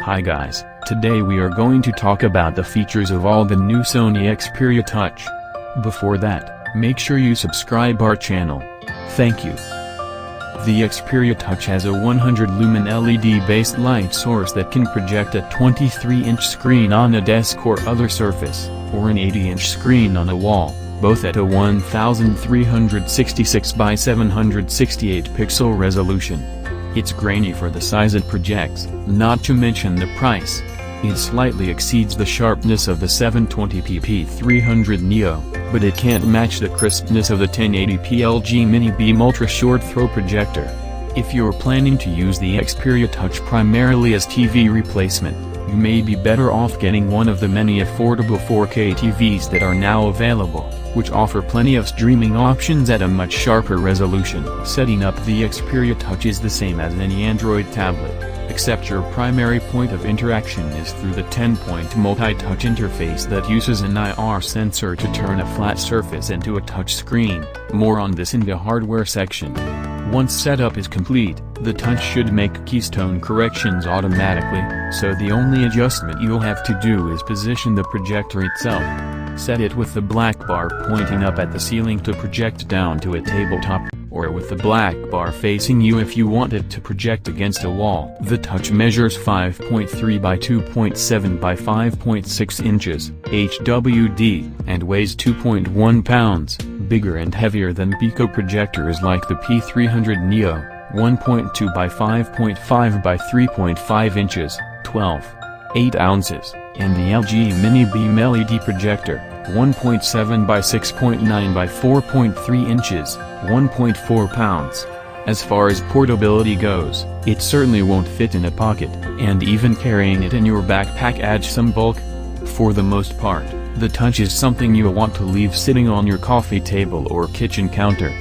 Hi guys, today we are going to talk about the features of all the new Sony Xperia Touch. Before that, make sure you subscribe our channel. Thank you. The Xperia Touch has a 100-lumen LED-based light source that can project a 23-inch screen on a desk or other surface, or an 80-inch screen on a wall, both at a 1366 by 768 pixel resolution. It's grainy for the size it projects, not to mention the price. It slightly exceeds the sharpness of the 720p P300 Neo, but it can't match the crispness of the 1080p LG Mini Beam Ultra Short Throw projector. If you're planning to use the Xperia Touch primarily as TV replacement, you may be better off getting one of the many affordable 4K TVs that are now available, which offer plenty of streaming options at a much sharper resolution. Setting up the Xperia Touch is the same as any Android tablet, except your primary point of interaction is through the 10-point multi-touch interface that uses an IR sensor to turn a flat surface into a touch screen. More on this in the hardware section. Once setup is complete, the Touch should make keystone corrections automatically, so the only adjustment you'll have to do is position the projector itself. Set it with the black bar pointing up at the ceiling to project down to a tabletop, or with the black bar facing you if you want it to project against a wall. The Touch measures 5.3 by 2.7 by 5.6 inches, HWD, and weighs 2.1 pounds, bigger and heavier than Pico projectors like the P300 Neo, 1.2 by 5.5 by 3.5 inches, 12.8 ounces, and the LG Mini Beam LED projector, 1.7 by 6.9 by 4.3 inches, 1.4 pounds. As far as portability goes, it certainly won't fit in a pocket, and even carrying it in your backpack adds some bulk. For the most part, the Touch is something you'll want to leave sitting on your coffee table or kitchen counter.